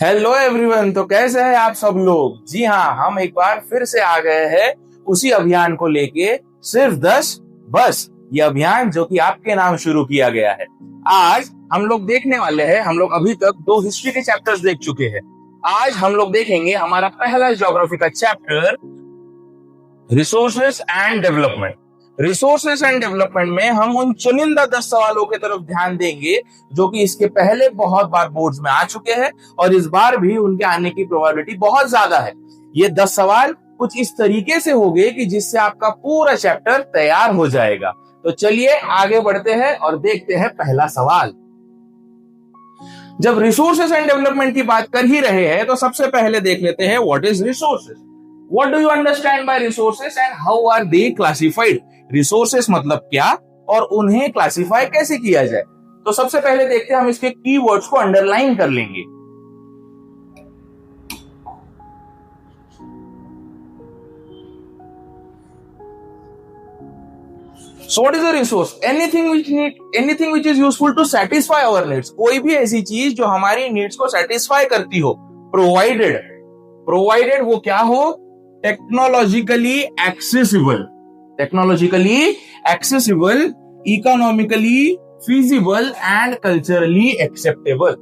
Hello everyone. तो कैसे हैं आप सब लोग? जी हाँ, हम एक बार फिर से आ गए हैं उसी अभियान को लेके, सिर्फ 10 बस। ये अभियान जो कि आपके नाम शुरू किया गया है। आज हम लोग देखने वाले हैं, हम लोग अभी तक 2 हिस्ट्री के चैप्टर्स देख चुके हैं। आज हम लोग देखेंगे हमारा पहला ज्योग्राफी का chapter, resources and development. Resources and development में हम उन चुनिंदा 10 सवालों की तरफ ध्यान देंगे जो कि इसके पहले बहुत बार बोर्ड्स में आ चुके हैं और इस बार भी उनके आने की प्रोबेबिलिटी बहुत ज्यादा है। ये 10 सवाल कुछ इस तरीके से होंगे कि जिससे आपका पूरा चैप्टर तैयार हो जाएगा। तो चलिए आगे बढ़ते हैं और देखते हैं पहला सवाल। जब रिसोर्सेस एंड डेवलपमेंट की बात कर ही रहे हैं तो सबसे पहले देख लेते हैं what is resources. What do you understand by resources and how are they classified? Resources मतलब क्या और उन्हें क्लासिफाई कैसे किया जाए? तो सबसे पहले देखते हैं, हम इसके कीवर्ड्स को अंडरलाइन कर लेंगे। So what is a resource? Anything which is useful to satisfy our needs. कोई भी ऐसी चीज जो हमारी नीड्स को सेटिस्फाई करती हो। प्रोवाइडेड वो क्या हो? Technologically accessible, economically feasible and culturally acceptable.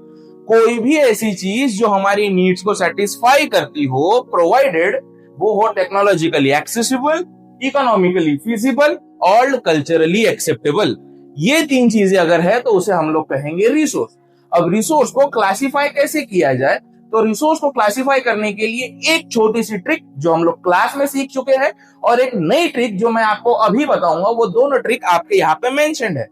कोई भी ऐसी चीज जो हमारी नीड्स को सेटिस्फाई करती हो, प्रोवाइडेड वो हो टेक्नोलॉजिकली एक्सेसिबल, इकोनॉमिकली फीजिबल और कल्चरली एक्सेप्टेबल। ये 3 चीजें अगर है तो उसे हम लोग कहेंगे रिसोर्स। अब रिसोर्स को क्लासिफाई कैसे किया जाए? तो रिसोर्स को क्लासिफाई करने के लिए एक छोटी सी ट्रिक जो हम लोग क्लास में सीख चुके हैं और एक नई ट्रिक जो मैं आपको अभी बताऊंगा, वो दोनों ट्रिक आपके यहाँ पे मेंशन्ड है।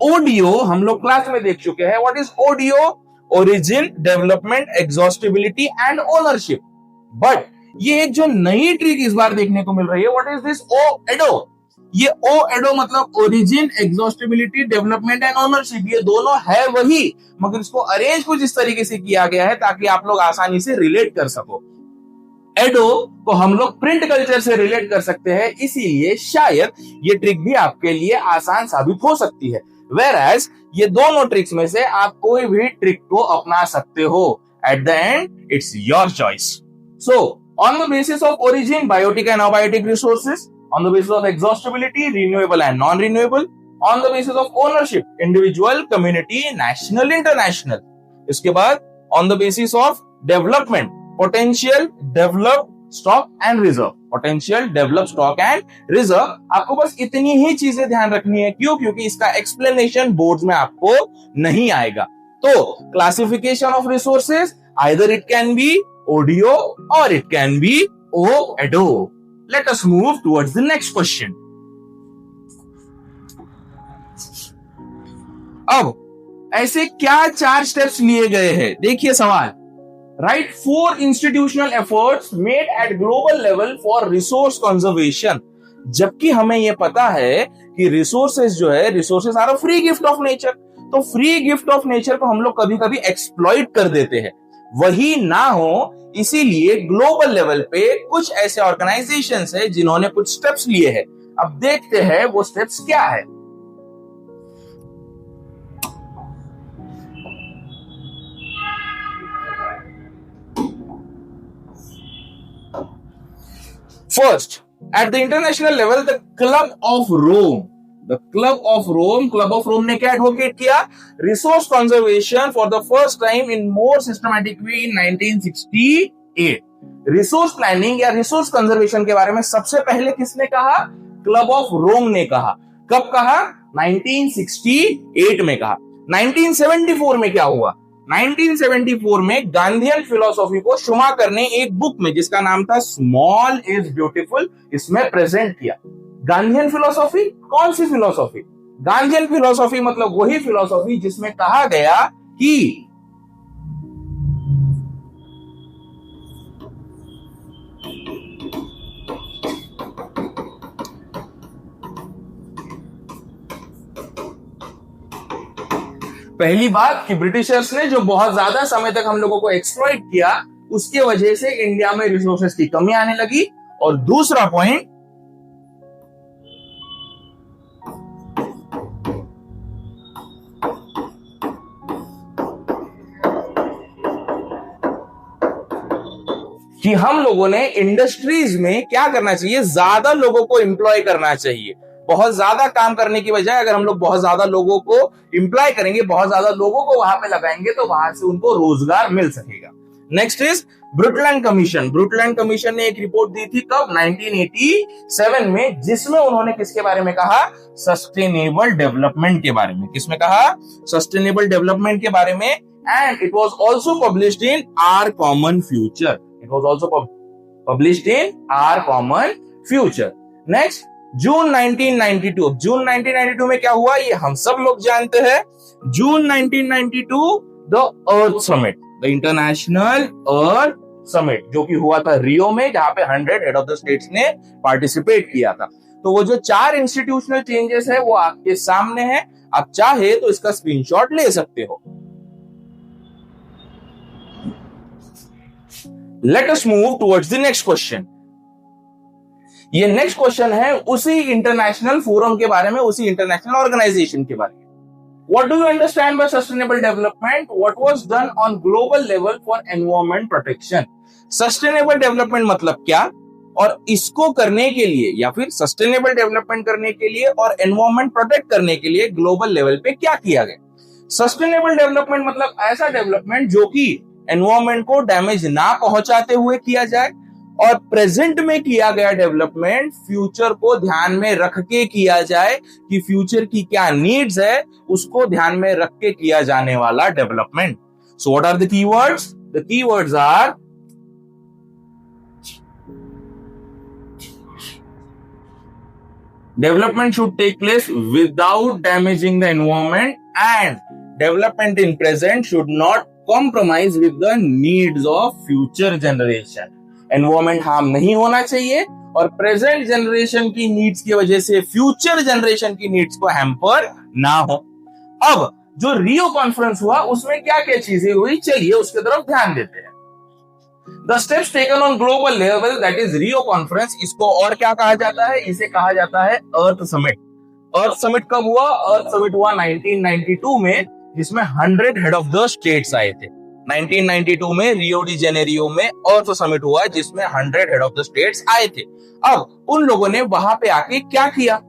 ओडीओ हम लोग क्लास में देख चुके हैं। What is ODO? Origin, development, exhaustibility and ownership. But ये एक जो नई ट्रिक इस बार देखने को मिल रही है, व्हाट इज दिस? ओएडो। ये ओएडो मतलब origin, exhaustibility, development and ownership. ये दोनों है वही, मगर इसको अरेंज कुछ इस तरीके से किया गया है ताकि आप लोग आसानी से रिलेट कर सको। एडो को हम लोग प्रिंट कल्चर से रिलेट कर सकते हैं, इसीलिए शायद ये ट्रिक भी आपके लिए आसान साबित हो सकती है। वेयरएज ये दोनों ट्रिक्स में से आप कोई भी ट्रिक को अपना सकते हो। At the end it's your choice. So on the basis of origin, biotic and abiotic resources. On the basis of exhaustibility, renewable and non-renewable. On the basis of ownership, individual, community, national, international. इसके बाद on the basis of development, potential, develop, stock and reserve. Potential, develop, stock and reserve. आपको बस इतनी ही चीजें ध्यान रखनी है। क्यों? क्योंकि इसका एक्सप्लेनेशन बोर्ड्स में आपको नहीं आएगा। तो classification of resources, either it can be ODO or it can be OEDO. Let us move towards the next question. अब ऐसे क्या 4 स्टेप्स लिए गए हैं? देखिए सवाल। Write 4 institutional efforts made at global level for resource conservation. जबकि हमें यह पता है कि रिसोर्सेज जो है, resources are a free gift of nature. तो फ्री गिफ्ट ऑफ नेचर को हम लोग कभी कभी एक्सप्लॉइट कर देते हैं। वही ना हो, इसीलिए ग्लोबल लेवल पे कुछ ऐसे ऑर्गेनाइजेशंस हैं जिन्होंने कुछ स्टेप्स लिए हैं। अब देखते हैं वो स्टेप्स क्या है। First, at the international level, the club of Rome. Club of Rome ने क्या एडवोकेट किया? Resource conservation for the first time in more systematic way in 1968। Resource planning या रिसोर्स कंजर्वेशन के बारे में सबसे पहले किसने कहा? क्लब ऑफ रोम ने कहा। कब कहा? 1968 में कहा। 1974 में क्या हुआ? 1974 में गांधीयन फिलोसॉफी को शुमाकर ने एक बुक में जिसका नाम था स्मॉल इज ब्यूटीफुल, इसमें प्रेजेंट किया। गांधीयन फिलोसॉफी कौन सी फिलोसॉफी? गांधीयन फिलोसॉफी मतलब वही फिलोसॉफी जिसमें कहा गया कि पहली बात कि ब्रिटिशर्स ने जो बहुत ज्यादा समय तक हम लोगों को एक्सप्लॉइट किया, उसके वजह से इंडिया में रिसोर्सेज की कमी आने लगी। और दूसरा पॉइंट, कि हम लोगों ने इंडस्ट्रीज में क्या करना चाहिए, ज्यादा लोगों को एम्प्लॉय करना चाहिए। बहुत ज्यादा काम करने की बजाय अगर हम लोग बहुत ज्यादा लोगों को एम्प्लॉय करेंगे, बहुत ज्यादा लोगों को वहां पे लगाएंगे, तो वहां से उनको रोजगार मिल सकेगा। Next is Brundtland commission. Brundtland commission ने एक रिपोर्ट दी थी कब, 1987 में, जिसमें उन्होंने किसके बारे में कहा, सस्टेनेबल डेवलपमेंट के बारे में। किसमें कहा, सस्टेनेबल डेवलपमेंट के बारे में। And it was also published in our common future. It was also published in our common future. Next, June 1992। June 1992 में क्या हुआ, ये हम सब लोग जानते हैं। जून 1992 the earth summit, the international earth summit, जो कि हुआ था रियो में, जहां पे 100 हेड ऑफ द स्टेट्स ने पार्टिसिपेट किया था। तो वो जो 4 इंस्टीट्यूशनल चेंजेस है वो आपके सामने है, आप चाहे तो इसका स्क्रीनशॉट ले सकते हो। Late us move towards the next question. ये नेक्स्ट क्वेश्चन है उसी इंटरनेशनल फोरम के बारे में, उसी इंटरनेशनल ऑर्गेनाइजेशन के बारे में। What do you understand by sustainable development? What was done on global level for environment protection? Sustainable development मतलब क्या, और इसको करने के लिए या फिर सस्टेनेबल डेवलपमेंट करने के लिए और एनवायरमेंट प्रोटेक्ट करने के लिए ग्लोबल लेवल पे क्या किया गया। सस्टेनेबल डेवलपमेंट मतलब ऐसा डेवलपमेंट जो कि एनवायरमेंट को डैमेज ना पहुंचाते हुए किया जाए, और प्रेजेंट में किया गया डेवलपमेंट फ्यूचर को ध्यान में रख के किया जाए कि फ्यूचर की क्या नीड्स है, उसको ध्यान में रख के किया जाने वाला development. So what are the keywords? The keywords are development should take place without damaging the environment, and development in present should not compromise with the needs of future generation. Environment harm नहीं होना चाहिए और present generation की needs की वजह से future generation की needs को हैम्पर ना हो। अब जो रियो कॉन्फ्रेंस हुआ उसमें क्या क्या चीजें हुई, चलिए उसके तरफ ध्यान देते हैं। The steps taken on global level, that is Rio Conference, इसको और क्या कहा जाता है, इसे कहा जाता है अर्थ समिट। अर्थ समिट कब हुआ? अर्थ समिट हुआ 1992 में, जिसमें 100 हेड ऑफ द स्टेट्स आए थे। 1992 में रियो डी जेनेरियो में अर्थ समिट हुआ, जिसमें 100 हेड ऑफ द स्टेट्स आए थे। अब उन लोगों ने वहां पे आके क्या किया,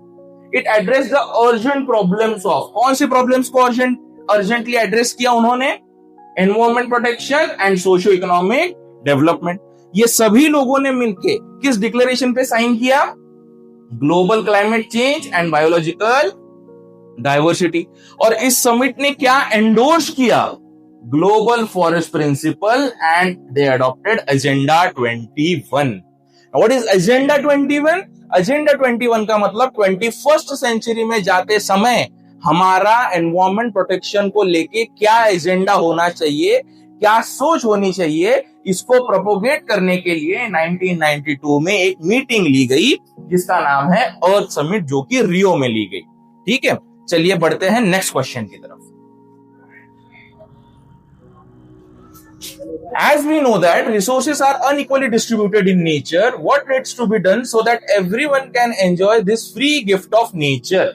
it address the urgent problems of, कौन सी प्रॉब्लम्स को अर्जेंटली एड्रेस किया उन्होंने, environment protection and socio economic development. ये सभी लोगों ने मिलकर किस डिक्लेरेशन पे साइन किया, global climate change and biological diversity. और इस समिट ने क्या एंडोर्स किया, global forest principle, and they adopted agenda 21। What is agenda 21? Agenda 21 का मतलब 21st सेंचुरी में जाते समय हमारा एनवायरमेंट प्रोटेक्शन को लेके क्या एजेंडा होना चाहिए, क्या सोच होनी चाहिए, इसको प्रोपोगेट करने के लिए 1992 में एक मीटिंग ली गई जिसका नाम है अर्थ समिट, जो कि रियो में ली गई। ठीक है, चलिए बढ़ते हैं नेक्स्ट क्वेश्चन की तरफ। As we know that resources are unequally distributed in nature, what needs to be done so that everyone can enjoy this free gift of nature?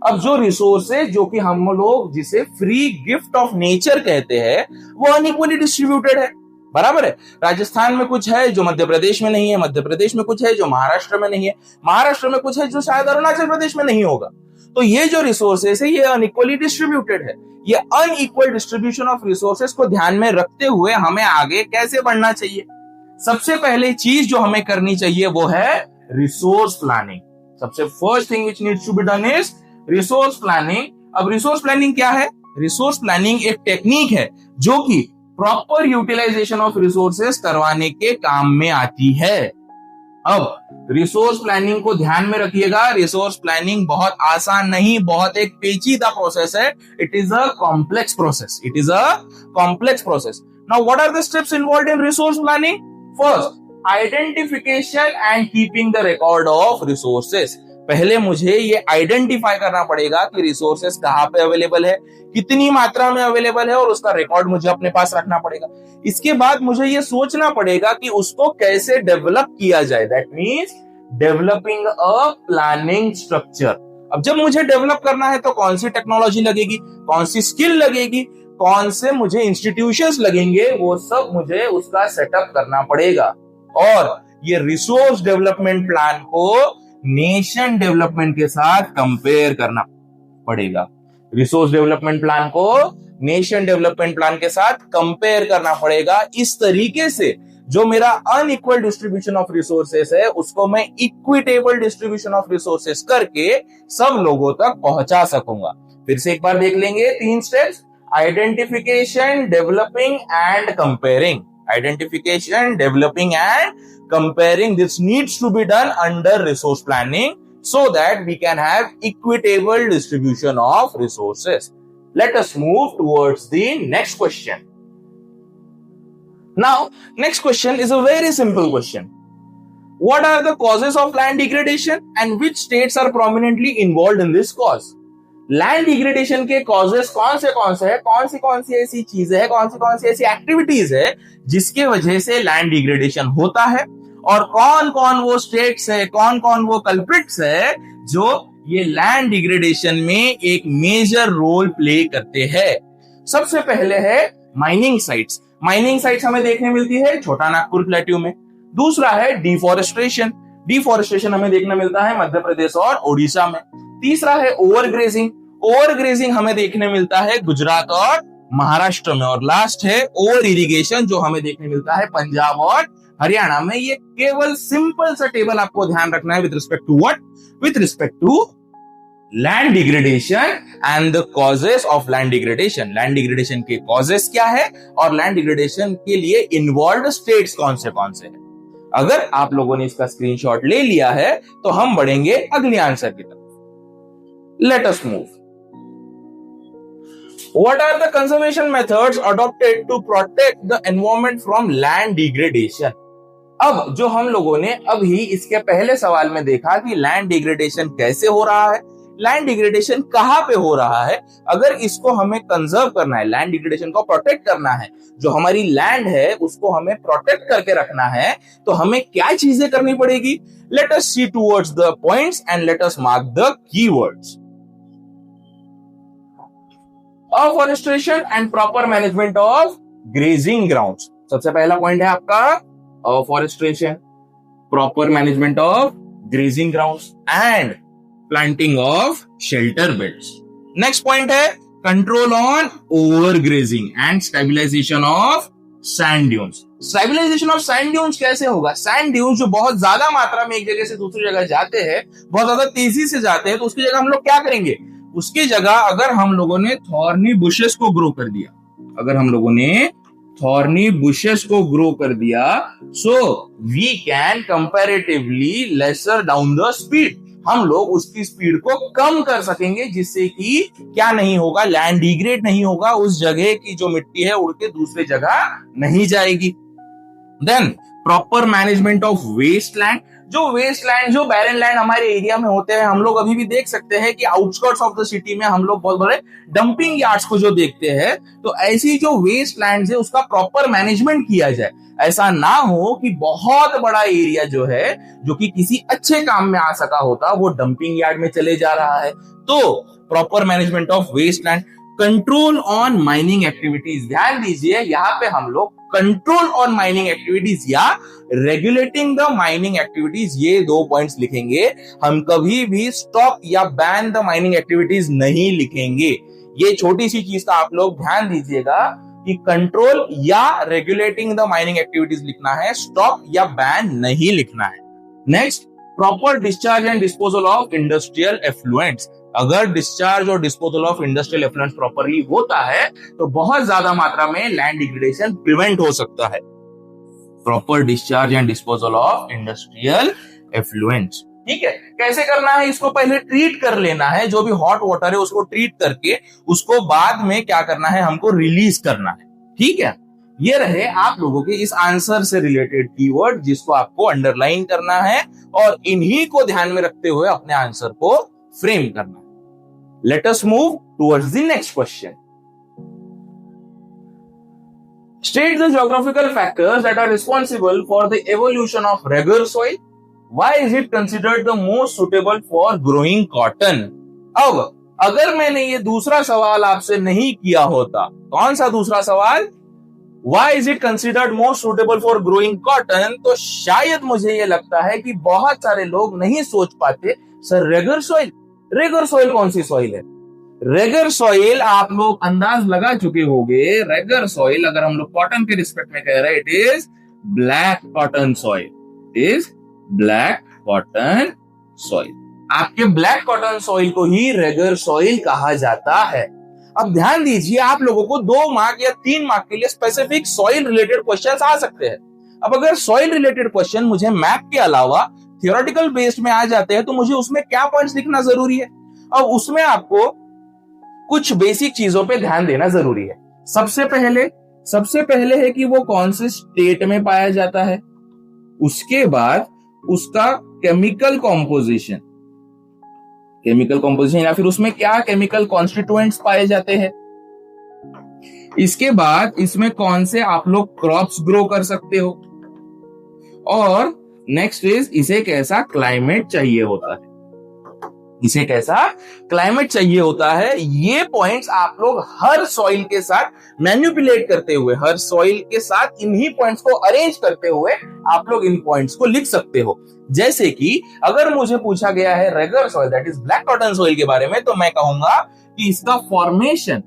अब जो रिसोर्सेज जो कि हम लोग जिसे फ्री गिफ्ट ऑफ नेचर कहते हैं वो अनइक्वली डिस्ट्रीब्यूटेड है, बराबर है। राजस्थान में कुछ है जो मध्य प्रदेश में नहीं है, मध्य प्रदेश में कुछ है जो महाराष्ट्र में नहीं है, महाराष्ट्र में कुछ है जो शायद अरुणाचल प्रदेश में नहीं होगा। तो ये जो रिसोर्सेज है ये अनइक्वली डिस्ट्रीब्यूटेड है। ये अनइक्वल डिस्ट्रीब्यूशन ऑफ रिसोर्सेज को ध्यान में रखते हुए हमें आगे कैसे बढ़ना चाहिए, सबसे पहले चीज जो हमें करनी चाहिए वो है रिसोर्स प्लानिंग। सबसे first thing which needs to be done is resource planning. अब रिसोर्स प्लानिंग क्या है? रिसोर्स प्लानिंग एक टेक्निक है जो कि प्रॉपर यूटिलाइजेशन ऑफ रिसोर्सेज करवाने के काम में आती है। अब रिसोर्स प्लानिंग को ध्यान में रखिएगा, रिसोर्स प्लानिंग बहुत आसान नहीं, बहुत एक पेचीदा प्रोसेस है। It is a complex process, it is a complex process. Now what are the steps involved in resource planning? First, identification and keeping the record of resources. पहले मुझे ये आइडेंटिफाई करना पड़ेगा कि रिसोर्सेस कहाँ पे अवेलेबल है, कितनी मात्रा में अवेलेबल है, और उसका रिकॉर्ड मुझे अपने पास रखना पड़ेगा। इसके बाद मुझे ये सोचना पड़ेगा कि उसको कैसे डेवलप किया जाए, that means developing a planning structure. अब जब मुझे डेवलप करना है तो कौन सी टेक्नोलॉजी लगेगी, कौन सी स्किल लगेगी, कौन से मुझे इंस्टीट्यूशंस लगेंगे, वो सब मुझे उसका सेटअप करना पड़ेगा। और ये रिसोर्स डेवलपमेंट प्लान को नेशन डेवलपमेंट के साथ कंपेयर करना पड़ेगा। रिसोर्स डेवलपमेंट प्लान को नेशन डेवलपमेंट प्लान के साथ कंपेयर करना पड़ेगा। इस तरीके से जो मेरा अनइक्वल डिस्ट्रीब्यूशन ऑफ रिसोर्सेस है उसको मैं इक्विटेबल डिस्ट्रीब्यूशन ऑफ रिसोर्सेस करके सब लोगों तक पहुंचा सकूंगा। फिर से एक बार देख लेंगे 3 steps: identification, developing and comparing. Identification, developing and comparing. This needs to be done under resource planning so that we can have equitable distribution of resources. Let us move towards the next question. Now, next question is a very simple question. What are the causes of land degradation and which states are prominently involved in this cause? Land degradation के causes कौन से है, कौन सी ऐसी चीजें है, कौन सी ऐसी एक्टिविटीज है जिसके वजह से लैंड डिग्रेडेशन होता है, और कौन वो स्टेट्स है, कौन वो कल्प्रिट्स है जो ये लैंड डिग्रेडेशन में एक मेजर रोल प्ले करते हैं। सबसे पहले है माइनिंग साइट्स। माइनिंग साइट्स हमें देखने मिलती है छोटा नागपुर प्लेट्यू में। दूसरा है डिफॉरेस्ट्रेशन। डिफॉरेस्ट्रेशन हमें देखने मिलता है मध्य प्रदेश और ओडिशा में। तीसरा है ओवरग्रेजिंग। ओवरग्रेजिंग हमें देखने मिलता है गुजरात और महाराष्ट्र में। और लास्ट है ओवर इरिगेशन जो हमें देखने मिलता है पंजाब और हरियाणा में। ये केवल सिंपल सा टेबल आपको ध्यान रखना है with respect to what, with respect to land degradation and the causes of land degradation. Land degradation के कॉजेस क्या है और लैंड डिग्रेडेशन के लिए इन्वॉल्व स्टेट्स कौन से हैं। अगर आप लोगों ने इसका स्क्रीनशॉट ले लिया है तो हम बढ़ेंगे अगले आंसर की तरफ। Let us move. What are the conservation methods adopted to protect the environment from land degradation? अब जो हम लोगों ने अभी इसके पहले सवाल में देखा कि लैंड डिग्रेडेशन कैसे हो रहा है, लैंड डिग्रेडेशन कहां पे हो रहा है, अगर इसको हमें कंजर्व करना है, लैंड डिग्रेडेशन को प्रोटेक्ट करना है, जो हमारी लैंड है उसको हमें प्रोटेक्ट करके रखना है, तो हमें क्या चीजें करनी पड़ेगी? Let us see towards the points and let us mark the keywords. Afforestation and proper management of grazing grounds. सबसे पहला पॉइंट है आपका afforestation, proper management of grazing grounds and planting of shelter beds. Next point है control on overgrazing and stabilization of sand dunes. Stabilization of sand dunes कैसे होगा? Sand dunes जो बहुत ज्यादा मात्रा में एक जगह से दूसरी जगह जाते हैं, बहुत ज्यादा तेजी से जाते हैं, तो उसकी जगह हम लोग क्या करेंगे? उसकी जगह अगर हम लोगों ने थॉर्नी बुशेस को ग्रो कर दिया, so we can comparatively lesser down the speed. हम लोग उसकी स्पीड को कम कर सकेंगे, जिससे कि क्या नहीं होगा, लैंड डिग्रेड नहीं होगा, उस जगह की जो मिट्टी है उड़ के दूसरी जगह नहीं जाएगी। Then proper management of waste land. जो बैरन लैंड हमारे एरिया में होते हैं, हम लोग अभी भी देख सकते हैं कि आउटस्कर्ट्स ऑफ द सिटी में हम लोग बहुत बड़े डंपिंग यार्ड्स को जो देखते हैं, तो ऐसी जो वेस्ट लैंड है उसका प्रॉपर मैनेजमेंट किया जाए। ऐसा ना हो कि बहुत बड़ा एरिया जो है, जो कि किसी अच्छे काम में आ सका होता, वो डंपिंग यार्ड में चले जा रहा है। तो proper management of waste land. Control on mining activities, ध्यान दीजिए यहाँ पे हम लोग कंट्रोल ऑन माइनिंग एक्टिविटीज या रेगुलेटिंग द माइनिंग एक्टिविटीज, ये 2 पॉइंट्स लिखेंगे। हम कभी भी स्टॉप या बैन द माइनिंग एक्टिविटीज नहीं लिखेंगे। ये छोटी सी चीज का आप लोग ध्यान दीजिएगा कि कंट्रोल या रेगुलेटिंग द माइनिंग एक्टिविटीज लिखना है, स्टॉप या बैन नहीं लिखना है। Next, proper discharge and disposal of industrial effluents. अगर डिस्चार्ज और disposal of industrial effluents properly होता है तो बहुत ज्यादा मात्रा में लैंड डिग्रेडेशन प्रिवेंट हो सकता है। Proper discharge and disposal of industrial effluents, ठीक है। कैसे करना है? इसको पहले ट्रीट कर लेना है, जो भी हॉट वाटर है उसको ट्रीट करके उसको बाद में क्या करना है, हमको रिलीज करना है, ठीक है। ये रहे आप लोगों के इस आंसर से रिलेटेड कीवर्ड, जिसको आपको अंडरलाइन करना है और इन्हीं को ध्यान में रखते हुए अपने आंसर को फ्रेम करना है। Let us move towards the next question. State the geographical factors that are responsible for the evolution of rugged soil. Why is it considered the most suitable for growing cotton? अब अगर मैंने ये दूसरा सवाल आपसे नहीं किया होता, कौन सा दूसरा सवाल? Why is it considered more suitable for growing cotton? तो शायद मुझे ये लगता है कि बहुत सारे लोग नहीं सोच पाते, sir Regar soil, Regar soil कौन सी सॉइल है? रेगर सॉइल आप लोग अंदाज लगा चुके होंगे। रेगर सॉइल अगर हम लोग कॉटन के रिस्पेक्ट में कह रहे हैं, it is black cotton soil, is black cotton soil. आपके ब्लैक कॉटन सॉइल को ही रेगर सॉइल कहा जाता है। अब ध्यान दीजिए, आप लोगों को 2 मार्क या 3 मार्क के लिए स्पेसिफिक सॉइल रिलेटेड क्वेश्चंस आ सकते हैं। अब अगर सॉइल रिलेटेड क्वेश्चन मुझे मैप के अलावा थियोरेटिकल बेस्ड में आ जाते हैं तो मुझे उसमें क्या पॉइंट्स लिखना जरूरी है? अब उसमें आपको कुछ बेसिक चीजों पे ध्यान देना जरूरी है। सबसे पहले है कि वो कौन से स्टेट में पाया जाता है, उसके बाद उसका केमिकल कॉम्पोजिशन या फिर उसमें क्या केमिकल कॉन्स्टिट्यूएंट्स पाए जाते हैं, इसके बाद इसमें कौन से आप लोग क्रॉप्स ग्रो कर सकते हो, और नेक्स्ट इज इसे कैसा क्लाइमेट चाहिए होता है। ये पॉइंट्स आप लोग हर सॉइल के साथ मैनिपुलेट करते हुए, हर सॉइल के साथ इन्हीं पॉइंट्स को अरेंज करते हुए आप लोग इन पॉइंट्स को लिख सकते हो। जैसे कि अगर मुझे पूछा गया है Regar soil that is black cotton soil के बारे में, तो मैं कहूंगा कि इसका फॉर्मेशन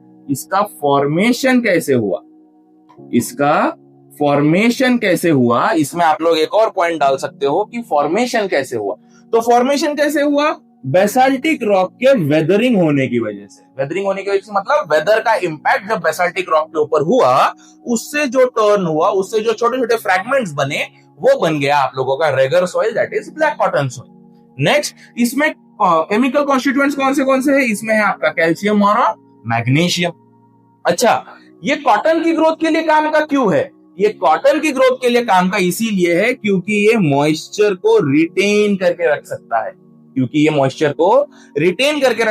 कैसे हुआ, इसमें आप लोग एक और पॉइंट डाल सकते हो कि फॉर्मेशन कैसे हुआ। तो फॉर्मेशन कैसे हुआ? बेसाल्टिक रॉक के वेदरिंग होने की वजह से मतलब वेदर का इंपैक्ट जब बेसाल्टिक रॉक के ऊपर हुआ, उससे जो टर्न हुआ, उससे जो छोटे छोटे फ्रैगमेंट्स बने, वो बन गया आप लोगों का Regar soil that is black cotton soil. Next, इसमें केमिकल कॉन्स्टिट्यूएंट्स कौन से है? इसमें है आपका कैल्शियम और मैग्नीशियम। अच्छा, ये कॉटन की ग्रोथ के लिए काम का क्यों है? ये कॉटन की ग्रोथ के लिए काम का इसीलिए है क्योंकि ये मॉइस्चर को रिटेन करके रख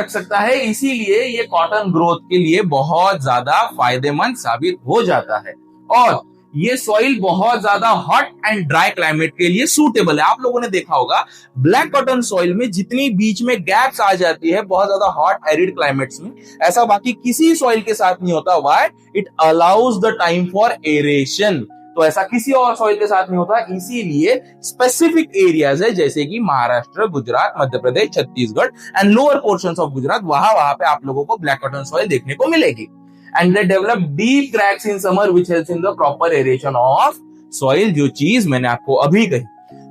सकता है, इसीलिए ये कॉटन ग्रोथ के लिए बहुत ज्यादा फायदेमंद साबित हो जाता है। और ये सॉइल बहुत ज्यादा हॉट एंड ड्राई क्लाइमेट के लिए सूटेबल है। आप लोगों ने देखा होगा ब्लैक कॉटन सॉइल में जितनी बीच में गैप्स आ जाती है बहुत ज्यादा हॉट एरिड क्लाइमेट्स में, ऐसा बाकी किसी सॉइल के साथ नहीं होता। Why? It allows the time for aeration. तो ऐसा किसी और सॉइल के साथ नहीं होता, इसीलिए स्पेसिफिक एरियाज है जैसे कि Maharashtra, Gujarat, Madhya Pradesh, Chhattisgarh and lower portions of Gujarat, वहां पे आप लोगों को ब्लैक कॉटन सॉइल देखने को मिलेगी। And they develop deep cracks in summer which helps in the proper aeration of soil. जो चीज मैंने आपको अभी कही,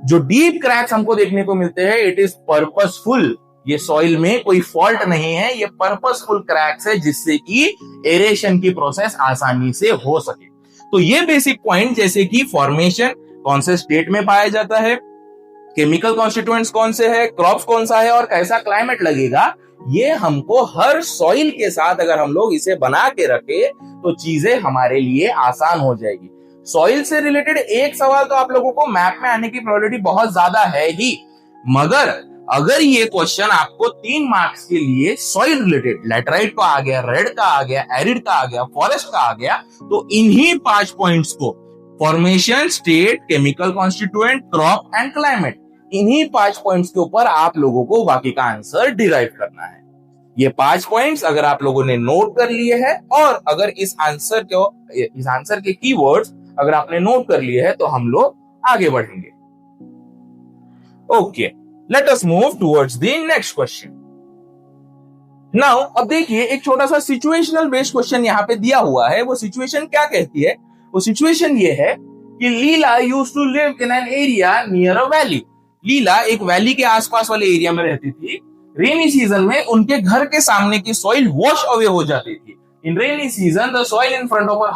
जो डीप क्रैक्स हमको देखने को मिलते हैं, इट इज पर्पसफुल। ये सॉइल में कोई फॉल्ट नहीं है, ये पर्पसफुल क्रैक्स है जिससे कि एरेशन की प्रोसेस आसानी से हो सके। तो ये बेसिक पॉइंट जैसे कि फॉर्मेशन कौन से स्टेट में पाया जाता है, केमिकल कॉन्स्टिट्यूएंट्स कौन से है, क्रॉप्स कौन सा है और कैसा क्लाइमेट लगेगा, ये हमको हर सॉइल के साथ अगर हम लोग इसे बना के रखे तो चीजें हमारे लिए आसान हो जाएगी। सॉइल से रिलेटेड एक सवाल तो आप लोगों को मैप में आने की प्रोबेबिलिटी बहुत ज्यादा है ही, मगर अगर ये क्वेश्चन आपको 3 मार्क्स के लिए सॉइल रिलेटेड, लैटराइट का आ गया, रेड का आ गया, एरिड का आ गया, फॉरेस्ट का आ गया, तो इन्हीं 5 पॉइंट्स को, formation, state, chemical constituent, crop and climate, इन्हीं 5 पॉइंट्स के ऊपर आप लोगों को बाकी का आंसर डिराइव करना है। ये 5 पॉइंट्स अगर आप लोगों ने नोट कर लिए हैं और अगर इस आंसर के कीवर्ड्स अगर आपने नोट कर लिए हैं तो हम लोग आगे बढ़ेंगे। Okay, late us move towards the next question. Now अब देखिए, एक छोटा सा सिचुएशनल बेस्ड क्वेश्चन यहाँ पे दिया हुआ है। वो सिचुएशन क्या कहती है? वो सिचुएशन ये है कि Leela used to live in an area near a valley. Leela एक वैली के आसपास वाले एरिया में रहती थी। रेनी सीजन में उनके घर के सामने की सॉइल वॉश अवे हो जाती थी। In rainy season the soil in front of her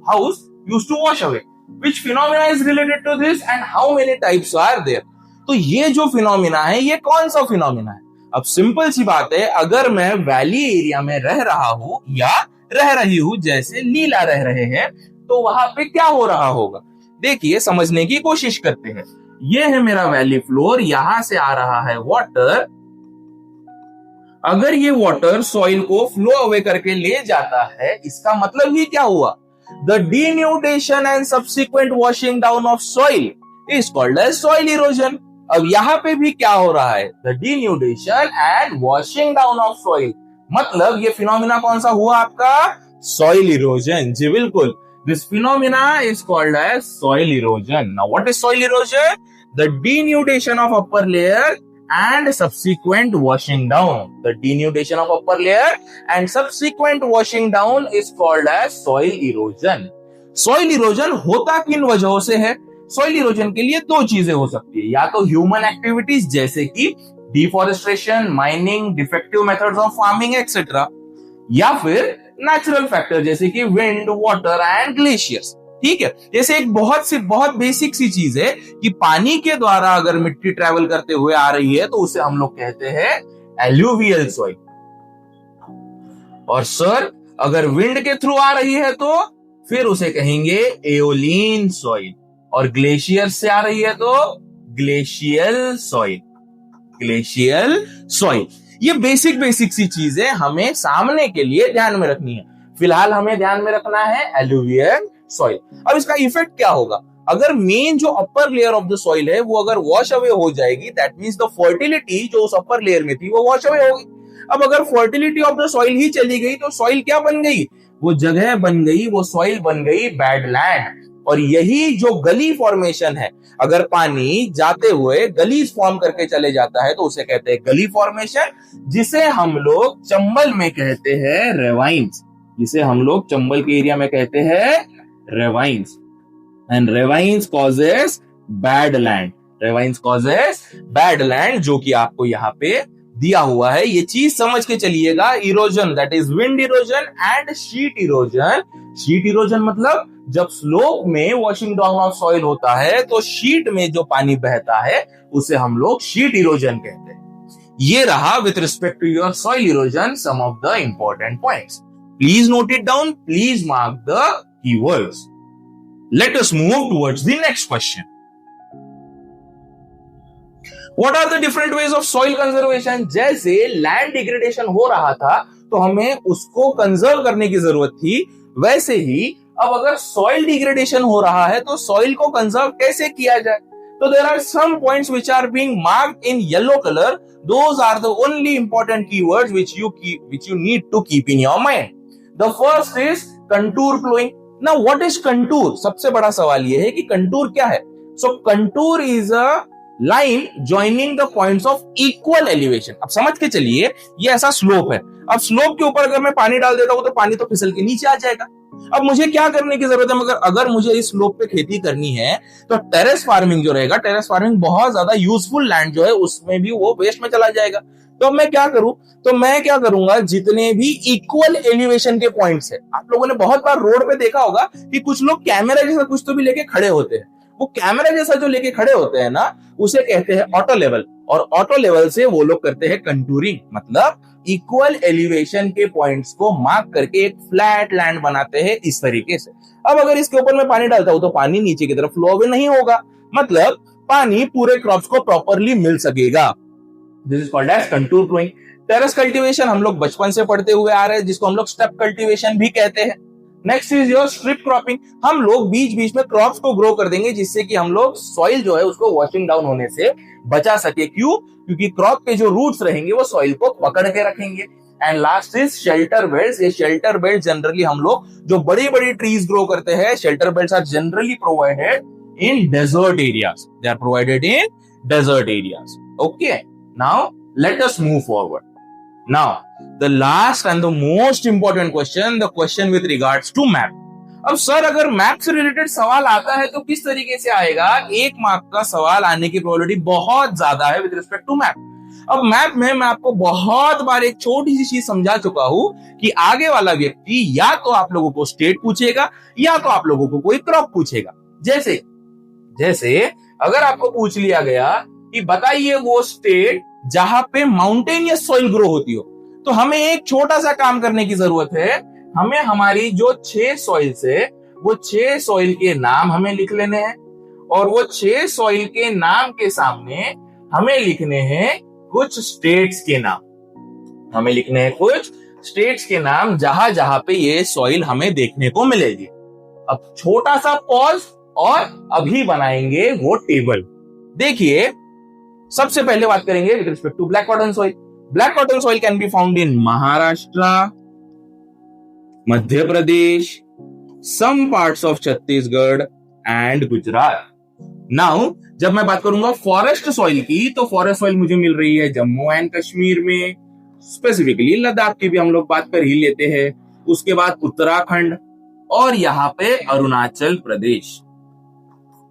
house used to wash away. Which phenomena is related to this and how many types are there? तो ये जो फिनोमिना है, ये कौन सा फिनोमिना है? अब सिंपल सी बात है, अगर मैं वैली एरिया में रह रहा हूं या रह रही हूं जैसे लीला रह रहे हैं, तो वहां पे क्या हो रहा होगा? देखिए, समझने की कोशिश करते हैं। ये है मेरा वैली फ्लोर, यहां से आ रहा है वाटर। अगर ये वाटर सॉइल को फ्लो अवे करके ले जाता है, इसका मतलब ही क्या हुआ? The denudation and subsequent washing down of soil is called as soil erosion. अब यहां पे भी क्या हो रहा है? The denudation and washing down of soil, मतलब ये फिनोमिना कौन सा हुआ आपका? Soil erosion. जी बिल्कुल, This phenomena is called as soil erosion. Now, what is soil erosion? The denudation of upper layer and subsequent washing down. The denudation of upper layer and subsequent washing down is called as soil erosion. Soil erosion होता किन वजहों से है? Soil erosion के लिए दो चीजें हो सकती है, या तो ह्यूमन एक्टिविटीज जैसे कि deforestation, mining, defective methods of farming etcetera, या फिर नेचुरल फैक्टर जैसे कि विंड, वाटर एंड ग्लेशियर्स। ठीक है, जैसे एक बहुत बेसिक सी चीज है कि पानी के द्वारा अगर मिट्टी ट्रेवल करते हुए आ रही है तो उसे हम लोग कहते हैं एल्यूवियल सॉइल। और सर अगर विंड के थ्रू आ रही है तो फिर उसे कहेंगे एओलियन सॉइल, और ग्लेशियर से आ रही है तो ग्लेशियल सॉइल। ग्लेशियल सॉइल, ये बेसिक सी चीजें हमें सामने के लिए ध्यान में रखनी है। फिलहाल हमें ध्यान में रखना है एलुवियल सॉइल। अब इसका इफेक्ट क्या होगा? अगर मेन जो upper layer of the soil है वो अगर वॉश अवे हो जाएगी, दैट मींस द फर्टिलिटी जो उस अपर लेयर में थी वो वॉश अवे होगी। अब अगर फर्टिलिटी ऑफ द सॉइल ही चली गई तो सॉइल क्या बन गई? वो जगह बन गई, वो सॉइल बन गई बैड लैंड। और यही जो गली फॉर्मेशन है, अगर पानी जाते हुए गली फॉर्म करके चले जाता है तो उसे कहते हैं गली फॉर्मेशन, जिसे हम लोग चंबल में कहते हैं रेवाइंस। जिसे हम लोग चंबल के एरिया में कहते हैं ravines. And ravines causes bad land. Ravines causes bad land, जो कि आपको यहाँ पे दिया हुआ है। ये चीज समझ के चलिएगा। Erosion, that is wind erosion and sheet erosion. Sheet erosion मतलब जब स्लोप में वॉशिंग डाउन ऑफ सॉइल होता है तो शीट में जो पानी बहता है उसे हम लोग शीट इरोजन कहते हैं। ये रहा with respect to your soil erosion some of the important points. Please note it down, please mark the keywords. Let us move towards the next question. What are the different ways of soil conservation? जैसे land degradation हो रहा था तो हमें उसको conserve करने की जरूरत थी, वैसे ही अब अगर सॉइल डिग्रेडेशन हो रहा है तो सॉइल को कंजर्व कैसे किया जाए? तो there are some points which are being marked in yellow colour. Those are the only important keywords which you need to keep in your mind. The first is contour flowing. Now what is contour? सबसे बड़ा सवाल यह है कि contour क्या है. So contour is a line joining the points of equal elevation. अब समझ के चलिए, ये ऐसा स्लोप है. अब स्लोप के ऊपर अगर मैं पानी डाल देता हूं तो पानी तो फिसल के नीचे आ जाएगा. अब मुझे क्या करने की जरूरत है? मगर अगर मुझे इस स्लोप पे खेती करनी है तो टेरेस फार्मिंग जो रहेगा, टेरेस फार्मिंग बहुत ज्यादा यूजफुल लैंड जो है उसमें भी वो वेस्ट में चला जाएगा. तो अब मैं क्या करूं? तो मैं क्या करूंगा, जितने भी इक्वल एलिवेशन के पॉइंट्स है, आप लोगों ने बहुत बार रोड पे देखा होगा कि कुछ लोग कैमरा जैसा कुछ तो भी लेके खड़े होते हैं. वो कैमरा जैसा जो लेके खड़े होते हैं ना, उसे कहते हैं ऑटो लेवल. और ऑटो लेवल से वो लोग करते हैं कंटूरिंग, मतलब इक्वल एलिवेशन के पॉइंट्स को मार्क करके एक फ्लैट लैंड बनाते हैं इस तरीके से. अब अगर इसके ऊपर मैं पानी डालता हूं तो पानी नीचे की तरफ फ्लो अवे नहीं होगा, मतलब पानी पूरे क्रॉप्स को प्रॉपरली मिल सकेगा. This is called as contour flowing. Terrace cultivation हम लोग बचपन से पढ़ते हुए आ रहे हैं, जिसको हम लोग स्टेप कल्टीवेशन भी कहते हैं. Next is your strip cropping. हम लोग बीच बीच में क्रॉप्स को ग्रो कर देंगे जिससे कि हम लोग सॉइल जो है उसको वॉशिंग डाउन होने से बचा सके. क्यों? क्योंकि क्रॉप के जो रूट्स रहेंगे वो सॉइल को पकड़ के रखेंगे. And last is shelter belts. ये शेल्टर बेल्ट जनरली हम लोग जो बड़ी बड़ी ट्रीज ग्रो करते हैं, shelter belts are generally provided in desert areas. They are provided in desert areas. Okay, now let us move forward. Now, the last and the most important question, the question with regards to map. अब sir अगर map से related सवाल आता है तो किस तरीके से आएगा? 1 मार्क का सवाल आने की प्रोबेबिलिटी बहुत ज्यादा है विद रिस्पेक्ट टू मैप. अब मैप में मैं आपको बहुत बार एक छोटी सी चीज समझा चुका हूं कि आगे वाला व्यक्ति या तो आप लोगों को स्टेट पूछेगा या तो आप लोगों को कोई क्रॉप पूछेगा. जैसे अगर आपको पूछ लिया गया कि बताइए वो स्टेट जहां पे माउंटेनियस सॉइल ग्रो होती हो, तो हमें एक छोटा सा काम करने की जरूरत है. हमें हमारी जो 6 सॉइल्स है वो 6 सॉइल के नाम हमें लिख लेने हैं, और वो 6 सॉइल के नाम के सामने हमें लिखने हैं कुछ स्टेट्स के नाम. हमें लिखने हैं कुछ स्टेट्स के नाम जहां जहां पे ये सॉइल हमें देखने को मिलेगी. अब छोटा सा पॉज और अभी बनाएंगे वो टेबल. देखिए, सबसे पहले बात करेंगे with respect to black cotton soil. Black cotton soil can be found in Maharashtra, Madhya Pradesh, some parts of Chhattisgarh and Gujarat. Now जब मैं बात करूंगा फॉरेस्ट सॉइल की, तो फॉरेस्ट सॉइल मुझे मिल रही है जम्मू एंड कश्मीर में, स्पेसिफिकली लद्दाख की भी हम लोग बात कर ही लेते हैं, उसके बाद उत्तराखंड और यहाँ पे अरुणाचल प्रदेश,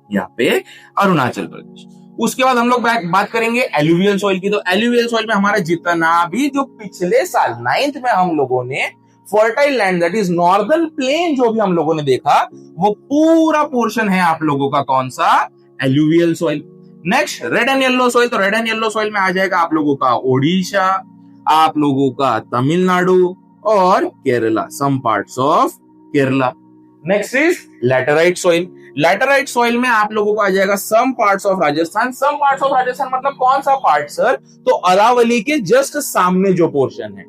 यहाँ पे अरुणाचल प्रदेश. उसके बाद हम लोग बात करेंगे एलुवियल सॉइल की. तो एलुवियल सॉइल में हमारा जितना भी जो पिछले साल 9th में हम लोगों ने fertile land that is northern plain जो भी हम लोगों ने देखा, वो पूरा पोर्शन है आप लोगों का कौन सा, alluvial soil. Next red and yellow soil. तो रेड एंड येलो सॉइल में आ जाएगा आप लोगों का ओडिशा, आप लोगों का तमिलनाडु और Kerala, some parts of Kerala. Next is laterite soil. Laterite soil में आप लोगों को आ जाएगा some parts of Rajasthan. Some parts of Rajasthan मतलब कौन सा पार्ट सर, तो अरावली के जस्ट सामने जो पोर्शन है,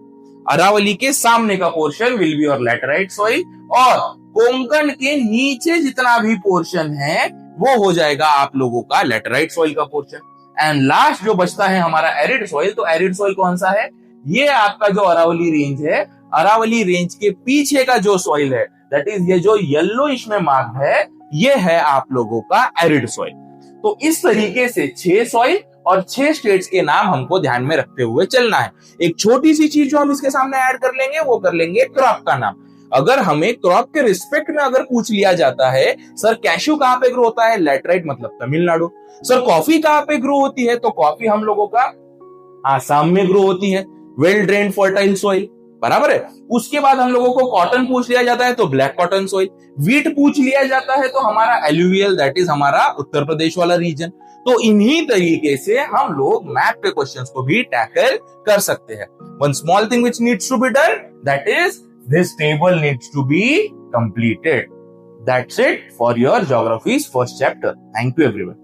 अरावली के सामने का portion will be your laterite soil, और कोंकण के नीचे जितना भी पोर्शन है वो हो जाएगा आप लोगों का लैटेराइट सॉइल का पोर्शन. एंड लास्ट जो बचता है हमारा एरिड सॉइल. तो एरिड सॉइल कौन सा है, ये आपका जो अरावली रेंज है, अरावली रेंज के पीछे का जो सॉइल है, दैट इज ये जो येलोइश में मार्क्ड है, ये है आप लोगों का एरिड सॉइल. तो इस तरीके से 6 सॉइल और 6 स्टेट्स के नाम हमको ध्यान में रखते हुए चलना है. एक छोटी सी चीज जो हम इसके सामने ऐड कर लेंगे, वो कर लेंगे क्रॉप का नाम. अगर हमें क्रॉप के रिस्पेक्ट में अगर पूछ लिया जाता है, सर कैशू कहां पे ग्रो होता है, लैटेराइट मतलब तमिलनाडु. सर कॉफी कहां पे ग्रो होती है, तो कॉफी हम लोगों का आसाम में ग्रो होती है, वेल ड्रेन्ड फर्टाइल सॉइल, बराबर है. उसके बाद हम लोगों को कॉटन पूछ लिया जाता है तो ब्लैक कॉटन सॉइल, वीट पूछ लिया जाता है तो हमारा एलुवियल दैट इज हमारा उत्तर प्रदेश वाला रीजन. तो इन्हीं तरीके से हम लोग मैप के क्वेश्चंस को भी टैकल कर सकते हैं. One small thing which needs to be done, that is this table needs to be completed. That's it for your geography's first chapter. Thank you everyone.